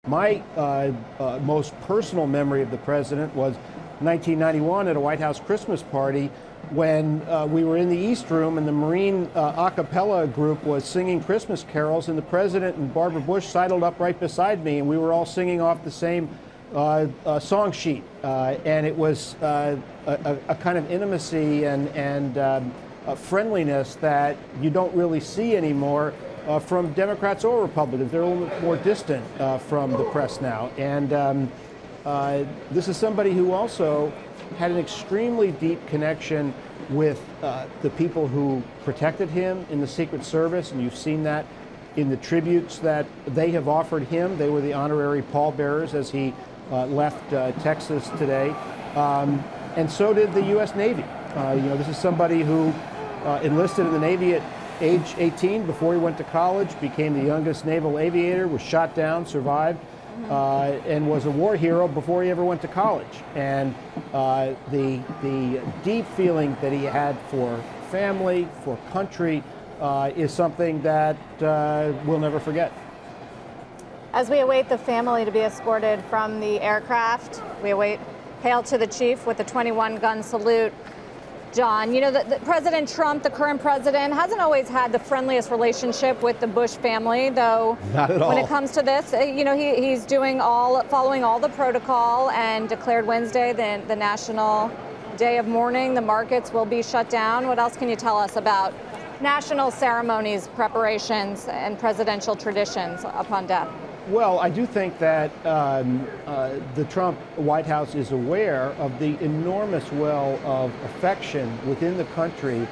My most personal memory of the president was 1991 at a White House Christmas party when we were in the East Room and the Marine a cappella group was singing Christmas carols, and the president and Barbara Bush sidled up right beside me, and we were all singing off the same song sheet. And it was a kind of intimacy and a friendliness that you don't really see anymore from Democrats or Republicans. They're a little bit more distant from the press now. And this is somebody who also had an extremely deep connection with the people who protected him in the Secret Service, and you've seen that in the tributes that they have offered him. They were the honorary pallbearers as he left Texas today, and so did the U.S. Navy. This is somebody who enlisted in the Navy at age 18 before he went to college, became the youngest naval aviator, was shot down, survived, and was a war hero before he ever went to college. And the deep feeling that he had for family, for country, is something that we'll never forget. As we await the family to be escorted from the aircraft, we await Hail to the Chief with the 21-gun salute. John, you know, the President Trump, the current president, hasn't always had the friendliest relationship with the Bush family, though. Not at all. When it comes to this, he's following all the protocol, and declared Wednesday the National Day of Mourning. The markets will be shut down. What else can you tell us about national ceremonies, preparations, and presidential traditions upon death? Well, I do think that the Trump White House is aware of the enormous well of affection within the country,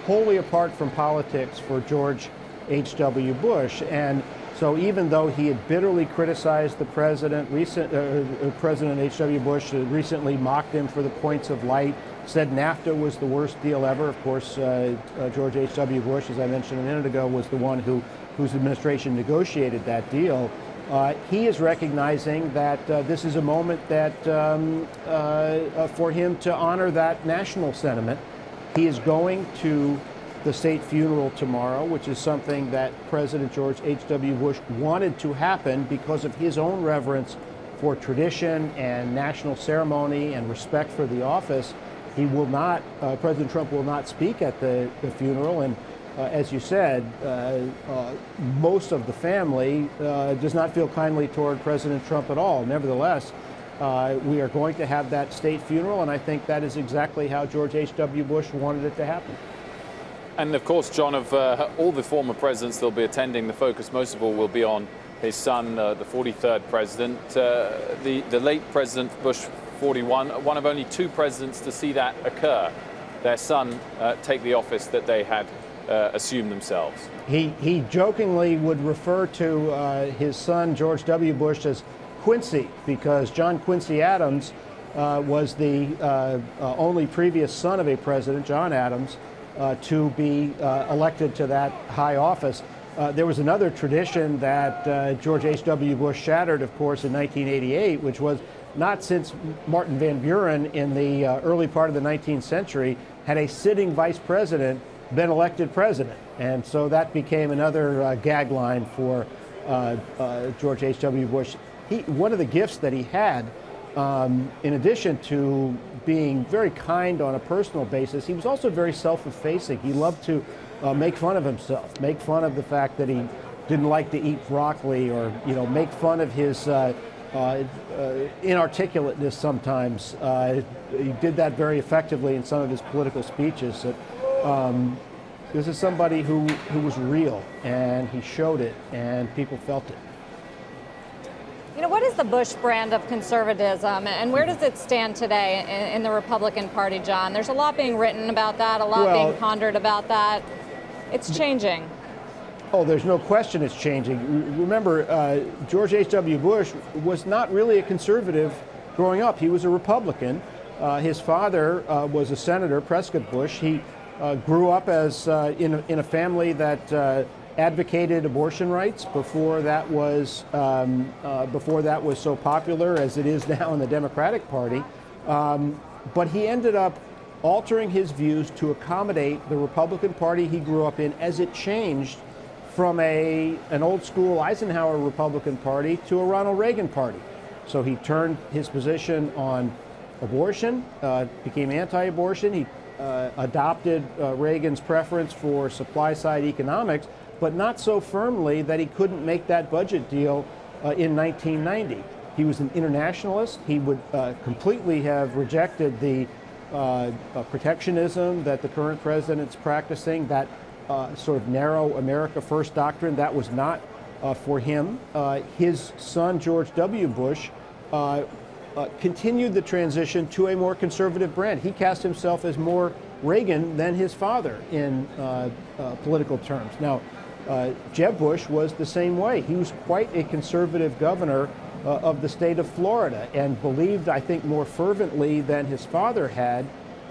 wholly apart from politics, for George H.W. Bush. And so even though he had bitterly criticized the President H.W. Bush, recently mocked him for the points of light, said NAFTA was the worst deal ever. Of course, George H.W. Bush, as I mentioned a minute ago, was the one whose administration negotiated that deal. He is recognizing that this is a moment that for him to honor that national sentiment. He is going to the state funeral tomorrow, which is something that President George H.W. Bush wanted to happen because of his own reverence for tradition and national ceremony and respect for the office. He will not, President Trump will not speak at the funeral, and as you said, most of the family does not feel kindly toward President Trump at all. Nevertheless, we are going to have that state funeral, and I think that is exactly how George H.W. Bush wanted it to happen. And of course, John, of all the former presidents that will be attending, the focus most of all will be on his son, the 43rd president, the late President Bush 41, one of only two presidents to see that occur, their son take the office that they had assumed themselves. He jokingly would refer to his son, George W. Bush, as Quincy, because John Quincy Adams was the only previous son of a president, John Adams, to be elected to that high office. There was another tradition that George H.W. Bush shattered, of course, in 1988, which was not since Martin Van Buren in the early part of the 19th century had a sitting vice president been elected president. And so that became another gag line for George H.W. Bush. One of the gifts that he had, in addition to being very kind on a personal basis, he was also very self-effacing. He loved to make fun of himself, make fun of the fact that he didn't like to eat broccoli, or make fun of his inarticulateness sometimes. He did that very effectively in some of his political speeches. This is somebody who was real, and he showed it, and people felt it. What is the Bush brand of conservatism, and where does it stand today in the Republican Party, John? There's a lot being written about that, a lot being pondered about that. It's changing. Oh, there's no question it's changing. Remember, George H.W. Bush was not really a conservative growing up. He was a Republican. His father was a senator, Prescott Bush. He grew up as in a family that advocated abortion rights before that was so popular as it is now in the Democratic Party. But he ended up altering his views to accommodate the Republican Party he grew up in as it changed from an old school Eisenhower Republican Party to a Ronald Reagan Party. So he turned his position on abortion, became anti-abortion. He adopted Reagan's preference for supply-side economics, but not so firmly that he couldn't make that budget deal in 1990. He was an internationalist. He would completely have rejected the protectionism that the current president's practicing, that sort of narrow America First doctrine. That was not for him. His son, George W. Bush, continued the transition to a more conservative brand. He cast himself as more Reagan than his father in political terms. Now, Jeb Bush was the same way. He was quite a conservative governor of the state of Florida and believed, I think, more fervently than his father had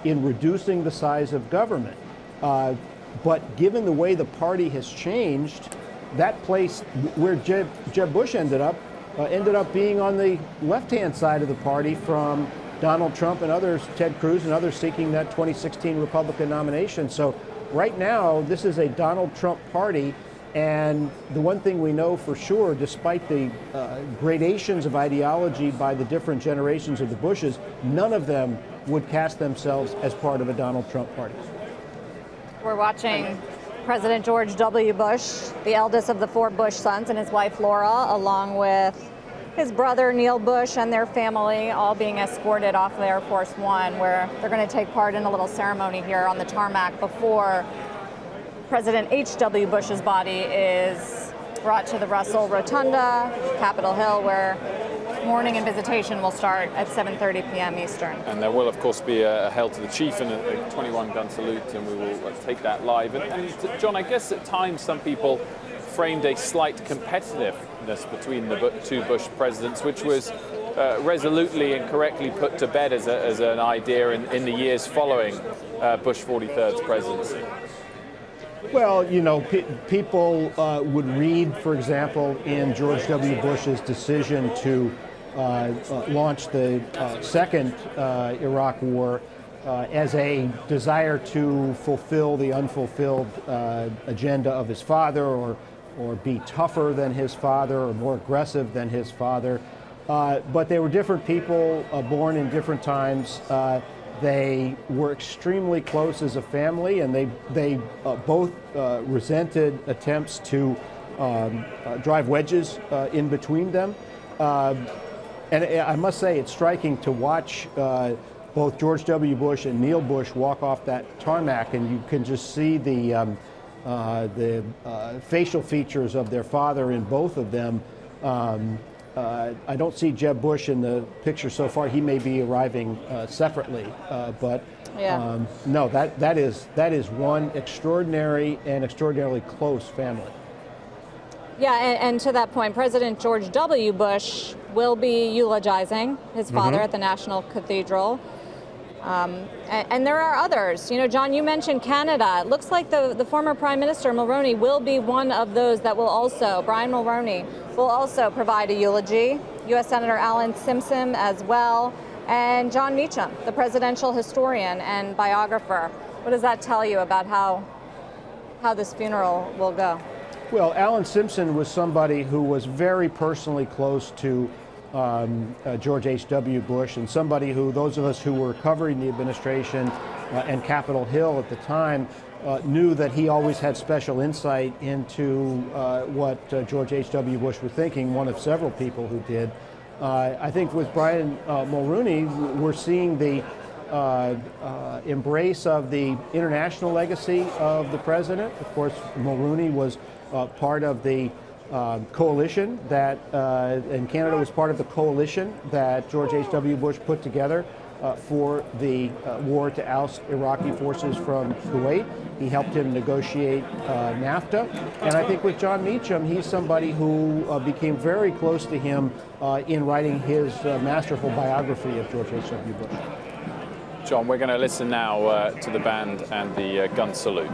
in reducing the size of government. But given the way the party has changed, that place where Jeb Bush ended up being on the left-hand side of the party from Donald Trump and others, Ted Cruz and others seeking that 2016 Republican nomination. So right now, this is a Donald Trump party. And the one thing we know for sure, despite the gradations of ideology by the different generations of the Bushes, none of them would cast themselves as part of a Donald Trump party. We're watching President George W. Bush, the eldest of the 4 Bush sons, and his wife Laura, along with his brother Neil Bush and their family, all being escorted off of Air Force One, where they're going to take part in a little ceremony here on the tarmac before President H.W. Bush's body is brought to the Russell Rotunda, Capitol Hill, where mourning and visitation will start at 7:30 p.m. Eastern. And there will, of course, be a hail to the chief and a 21-gun salute, and we will take that live. And John, I guess at times some people framed a slight competitiveness between the 2 Bush presidents, which was resolutely and correctly put to bed as an idea in the years following Bush 43rd's presidency. Well, you know, people would read, for example, in George W. Bush's decision to launch the second Iraq War as a desire to fulfill the unfulfilled agenda of his father, or be tougher than his father, or more aggressive than his father. But they were different people, born in different times. They were extremely close as a family, and they both resented attempts to drive wedges in between them. And I must say, it's striking to watch both George W. Bush and Neil Bush walk off that tarmac, and you can just see the facial features of their father in both of them. I don't see Jeb Bush in the picture so far. He may be arriving separately, but yeah. No, that is one extraordinarily close family. Yeah, and to that point, President George W. Bush will be eulogizing his father at the National Cathedral. And there are others. You know, John, you mentioned Canada. It looks like the former Prime Minister Mulroney will be one of those that will also, Brian Mulroney, will also provide a eulogy. U.S. Senator Alan Simpson as well, and John Meacham, the presidential historian and biographer. What does that tell you about how this funeral will go? Well, Alan Simpson was somebody who was very personally close to George H.W. Bush, and somebody who those of us who were covering the administration and Capitol Hill at the time knew that he always had special insight into what George H.W. Bush was thinking, one of several people who did. I think with Brian Mulroney, we're seeing the embrace of the international legacy of the president. Of course, Mulroney was part of the coalition that, and Canada was part of the coalition that George H.W. Bush put together for the war to oust Iraqi forces from Kuwait. He helped him negotiate NAFTA. And I think with John Meacham, he's somebody who became very close to him in writing his masterful biography of George H.W. Bush. John, we're going to listen now to the band and the gun salute.